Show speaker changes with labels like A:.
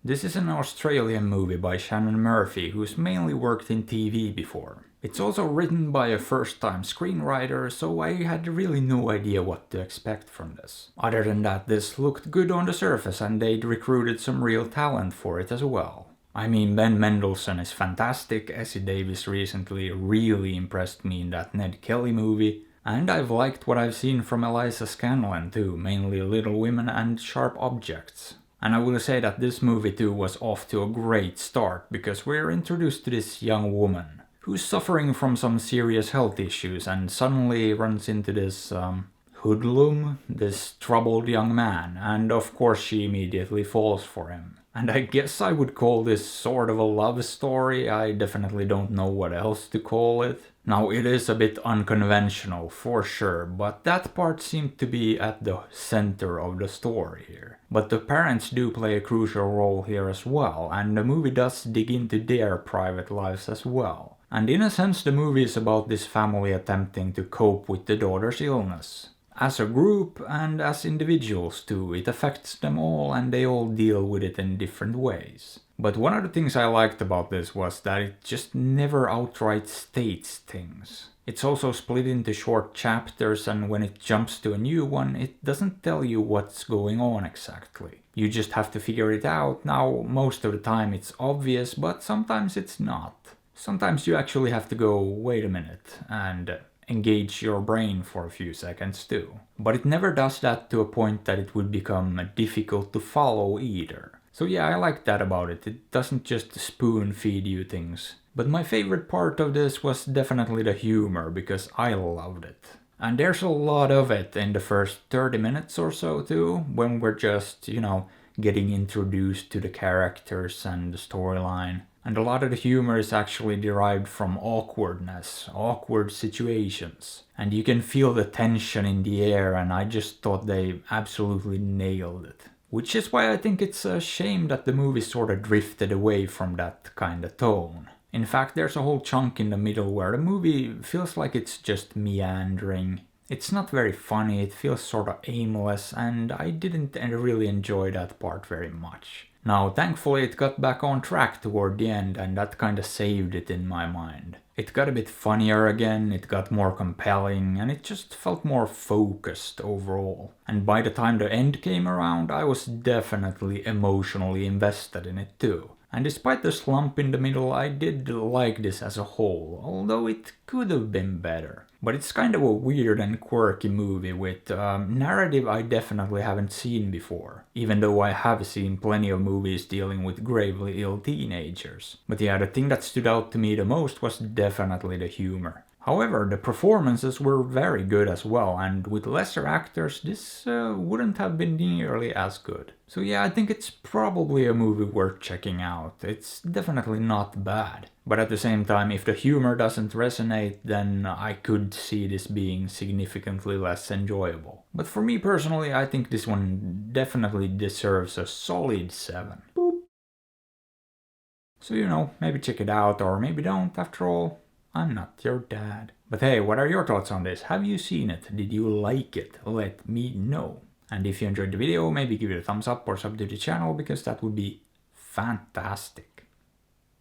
A: This is an Australian movie by Shannon Murphy, who's mainly worked in TV before. It's also written by a first-time screenwriter, so I had really no idea what to expect from this. Other than that, this looked good on the surface and they'd recruited some real talent for it as well. I mean, Ben Mendelsohn is fantastic, Essie Davis recently really impressed me in that Ned Kelly movie, and I've liked what I've seen from Eliza Scanlen too, mainly Little Women and Sharp Objects. And I will say that this movie too was off to a great start, because we're introduced to this young woman who's suffering from some serious health issues and suddenly runs into this hoodlum, this troubled young man, and of course she immediately falls for him. And I guess I would call this sort of a love story. I definitely don't know what else to call it. Now, it is a bit unconventional for sure, but that part seemed to be at the center of the story here. But the parents do play a crucial role here as well, and the movie does dig into their private lives as well. And in a sense, the movie is about this family attempting to cope with the daughter's illness. As a group and as individuals too, it affects them all and they all deal with it in different ways. But one of the things I liked about this was that it just never outright states things. It's also split into short chapters, and when it jumps to a new one, it doesn't tell you what's going on exactly. You just have to figure it out. Now, most of the time it's obvious, but sometimes it's not. Sometimes you actually have to go, wait a minute, and engage your brain for a few seconds too. But it never does that to a point that it would become difficult to follow either. So yeah, I like that about it. It doesn't just spoon feed you things. But my favorite part of this was definitely the humor, because I loved it. And there's a lot of it in the first 30 minutes or so too, when we're just, getting introduced to the characters and the storyline. And a lot of the humor is actually derived from awkwardness, awkward situations. And you can feel the tension in the air, and I just thought they absolutely nailed it. Which is why I think it's a shame that the movie sort of drifted away from that kind of tone. In fact, there's a whole chunk in the middle where the movie feels like it's just meandering. It's not very funny, it feels sort of aimless, and I didn't really enjoy that part very much. Now, thankfully it got back on track toward the end, and that kinda saved it in my mind. It got a bit funnier again, it got more compelling, and it just felt more focused overall. And by the time the end came around, I was definitely emotionally invested in it too. And despite the slump in the middle, I did like this as a whole, although it could have been better. But it's kind of a weird and quirky movie with a narrative I definitely haven't seen before, even though I have seen plenty of movies dealing with gravely ill teenagers. But yeah, the thing that stood out to me the most was definitely the humor. However, the performances were very good as well, and with lesser actors, this wouldn't have been nearly as good. So yeah, I think it's probably a movie worth checking out. It's definitely not bad. But at the same time, if the humor doesn't resonate, then I could see this being significantly less enjoyable. But for me personally, I think this one definitely deserves a solid 7. Boop. So maybe check it out, or maybe don't, after all. I'm not your dad. But hey, what are your thoughts on this? Have you seen it? Did you like it? Let me know. And if you enjoyed the video, maybe give it a thumbs up or sub to the channel, because that would be fantastic.